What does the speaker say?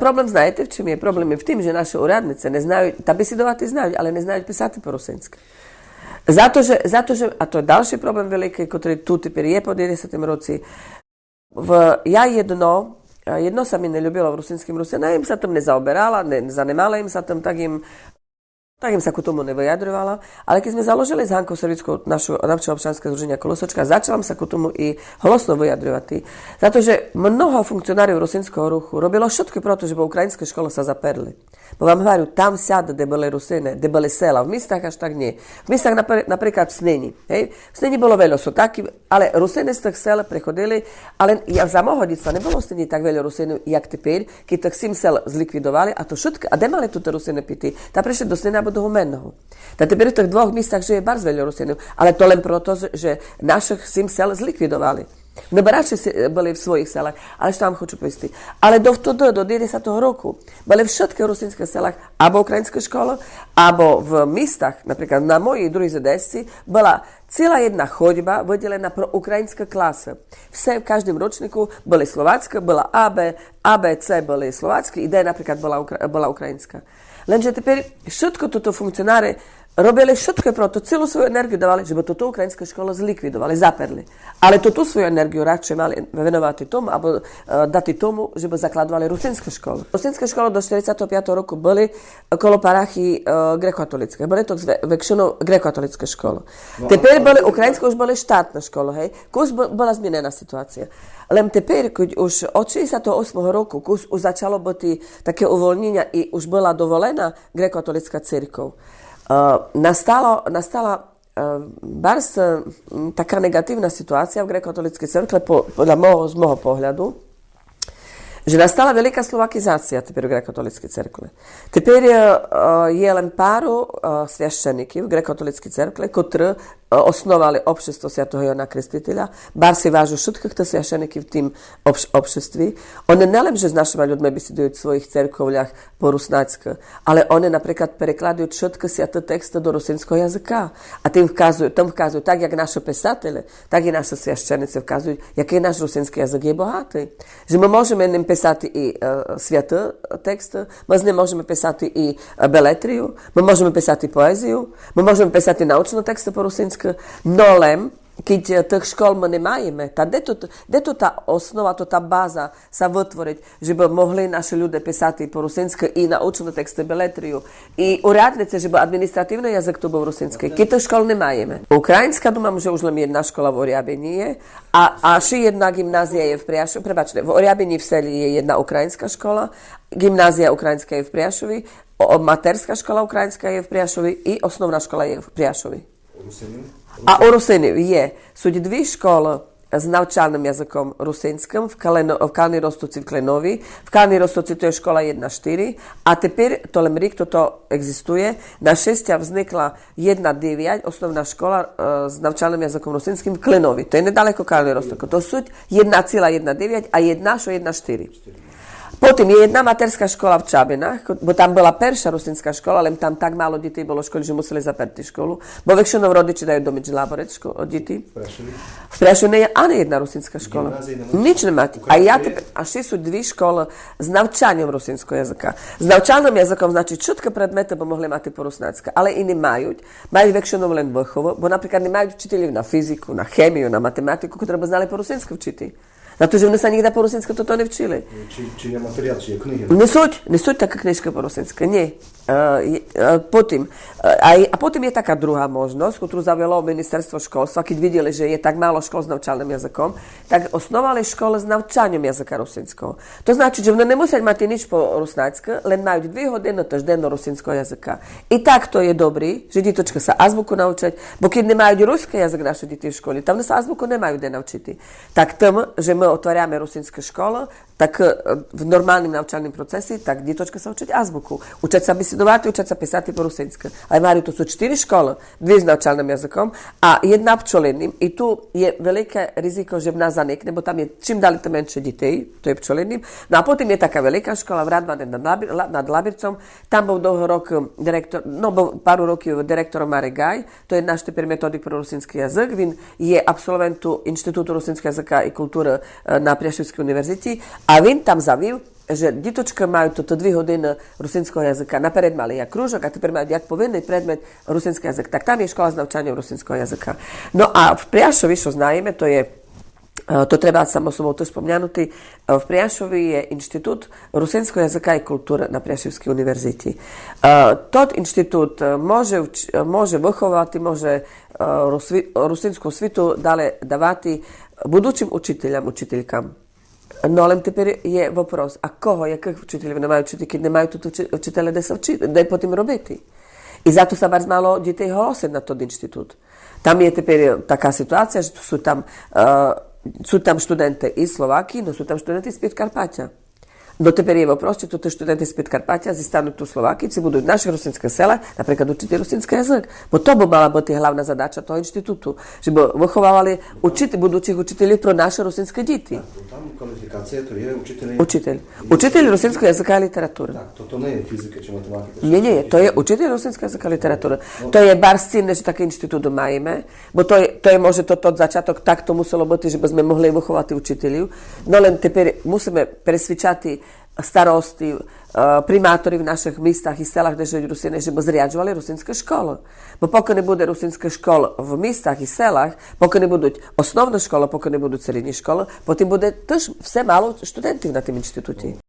Problem, знаєте, в чому є? Проблем є в тим, що наші урадниці не знають, та бесідувати знають, але не знають писати по-русинськи. Zato, že, a to je ďalší problém veľký, ktorý tu tepер je po 90. roci. Ja jedno sa mi neľúbilo v rusinským Rusiji, ja im sa tam nezaoberala, zanemala im sa tam, tak im sa ku tomu nevyjadrovala. Ale keď sme založili s Hankou Servickou našu občianske združenia Kolosočka, začala sa ku tomu i hlasno vyjadrovať. Za to, že mnoho funkcionárov rusinského ruchu robilo všetko preto, že ukrajinské školy sa zaperli. Bo vám hovorím, tam siada, kde boli Rusine, kde boli sela. V mestách až tak nie. V mestách napríklad v Sneni. Hej? V Sneni bolo veľa sotáky, ale Rusine z tých sel prechodili, ale za môjho detstva nebolo v Sneni tak veľa Rusinov, jak teper, keď tých 7 sel zlikvidovali a to všetko, a kde mali túto Rusine pity? Tá prišli do Snena do Humenného. Tá teper v tých dvoch miestach žije bardzo veľa Rusinov, ale to len proto, že našich 7 sel zlikvidovali. No barači boli v svojich selách, ale što vam hoću povesti. Ale do 90. roku boli v všetkých rusinských selách abo ukrajinské škole, abo v mestách, napríklad na mojej druhej ZDS-ci, bola celá jedna chodba vodelená pro ukrajinské klasy. V každém ročníku boli slovácké, bola AB, C boli slovácky, I D napríklad bola ukrajinská. Lenže teper všetko toto funkcionáre robili všetko preto, celú svoju energiu dávali, že by toto ukrajinské školo zlikvidovali, zaperli. Ale tú svoju energiu radšej mali venovať tomu, alebo dať tomu, že by zakladovali rusinské školy. Rusinské školy do 45. roku boli okolo parachy grekokatolické. Boli to väčšinou grekokatolické školy. No, teper boli, ukrajinské už boli štátne školy, hej. Kus bola zmenená situácia. Len teper, keď už od 68. roku kus už začalo byť také uvoľnenia i už bola dovolená grekokatolická cirkev, nastala bardzo taká negatívna situácia v grekokatolíckej cerkve z môjho pohľadu, že nastala veľká slovakizácia teper v grekokatolíckej cerkve. Teper je len páru sviaščeníkov v grekokatolíckej cerkve, ktorí osnovali obšestvo Svätého Jana Krstiteľa. Bar si vážu všetkých sviaščeníkov v tým obšeství. Oni nelenže s našimi ľuďmi besedujú v svojich cerkovľach po rusnácky, ale oni napríklad prekladajú všetky sväté texty do rusinského jazyka. A tým vkazujú, tak jak naši písatelia, tak i naši sviaščeníci vkazujú, jaký náš rusinský jazyk je bohatý. Že my môžeme ním písať i sväté texty, my z ním môžeme písať i beletriu, my môžeme písať i poéziu, my môžeme písať i naučné texty po rusinsky. No len, keď tých škôl my nemáme, kde to tá osnova, tá báza sa vytvoriť, že by mohli naši ľudia písať po rusinsky i naučné texty, beletriu, i uradnice, že by administratívny jazyk tu bol rusinský. Keď tých škôl nemáme. Ukrajinská, dúmam, že už len jedna škola v Oriabini je, a ši jedna gymnázia je v Priašovi, prebačte, v Oriabini v Seli je jedna ukrajinská škola, gymnázia ukrajinská je v Priašovi, materská škola ukrajinská je v Priašovi i osnovná škola je v Priašovi. A u Rusinov sú dve školy s naučalným jazykom rusinským v Kalnej Roztoci v Klenovi. V Kalnej Roztoci to je škola 1.4 a teper, to len rік toto existuje, na 6 vznikla 1.9 osnovná škola s naučalným jazykom rusinským v Klenovi. To je nedaleko Kalnej Roztoci. To sú 1.19 a 1.4. Potom je jedna materská škola v Čabinách, bo tam bola perša rusinská škola, len tam tak málo detí bolo školy, že museli zaprieť školu. Bo väčšinou rodiči dajú domiť láborec deti. V Prešovi nie je ani jedna rusinská škola. Nič nemáte. A ši sú dve školy s naučaním rusinského jazyka. S naučalným jazykom znači všetky predmety by mohli mať po rusnácka, ale iní majú. Majú väčšinou len vrchovo, bo napríklad nemajú učiteľov na fyziku, na chémiu, na matematiku, ktoré by znali po rusinsky učiť. Na to, že oni sa nikdy po rusinsky toto nevčili. Či je materiál, či je knihy? Nesúď taká knižka po rusinsky, nie. Potom je taká druhá možnosť, ktorú zaujalo ministerstvo školstva, keď videli, že je tak málo škôl s naučalným jazykom, tak osnovali školy s naučaním jazyka rusinského. To znači, že oni nemusia mať nič po rusnácky, len majú 2 hodiny týždenne rusinského jazyka. I tak to je dobrý, že detočka sa azbuku naučiť, bo keď nemajú ruský jazyk naše deti v škole, tam sa azbuku nemajú kde naučiť. Tak tým, že my otváráme rusinské školy, tak v normálnym naučalnom procese, tak detočka sa učiť azbuku. Učiť sa besedovať, učiť sa písať po rusinsky. Ale Máriu, to sú 4 školy, 2 s naučalným jazykom a 1 pčoliným. I tu je veľké riziko, že v nás zanikne, bo tam je čím ďalej to menšie detей, to je pčoliným. No a potom je taká veľká škola v Radvane nad Labircom. Tam bol dlho rok direktor, bol pár rokov direktorom Marek Gaj, to je náš teper metodik pro rusinský jazyk. On je absolventu Inštitútu rusinského jazyka i kultúry na Priešovskej univerzite. A on tam zavil že ditočka majú toto 2 hodiny rusínského jazyka. Naперед mali jak krúžok a teper majú jak povinný predmet rusínsky jazyk. Tak tam je škola s naučaniem rusínského jazyka. No a v Priašovi, čo znajeme, to treba samo sobou to spomňanuti, v Prijašovi je inštitút rusínského jazyka i kultúry na Prijaševskej univerziti. Tot inštitút može vychovati, može rusínsku svitu dale davati budućim učiteljkam. No ale teper je vopros, a koho, jakých učiteľov nemajú učiti, keď nemajú tuto učiteľe, da je potom robiti. I zato sa bar malo djetej holoset na tog inštitút. Tam je teper taká situácia, že sú tam študente iz Slovakije, no sú tam študenti iz Podkarpatia. No teper je vopros, či tuto študenti iz Podkarpatia zistanu tu Slovakiji, si budu naše rusinske sela, napríklad učiti rusinski jazyk. Bo to by mala biti hlavna zadača toho inštitútu, že by vychovávali budućih učitelji pro naše rusinske djeti. Tam kvalifikacija to je učitelj. Učitelj rusinskog jezika i literature. Tak, to ne je fizika či matematika. Nie, to je učitelj rusinskog jezika i literature. To je bar scín, že taký inštitút majíme, bo to je može to začiatok, tak to muselo biti, že by sme mohli vychovati učiteľov. No len teper musíme presvičati starosti, primátori v našich místach i selách, kde žijú Rusine, že by zriaďovali rusinské školy. Bo pokud nebude rusinské školy v místach i selách, pokud nebudú osnovné školy, pokud nebudú srední školy, potom bude tež vse málo študentov na tým inštitúte.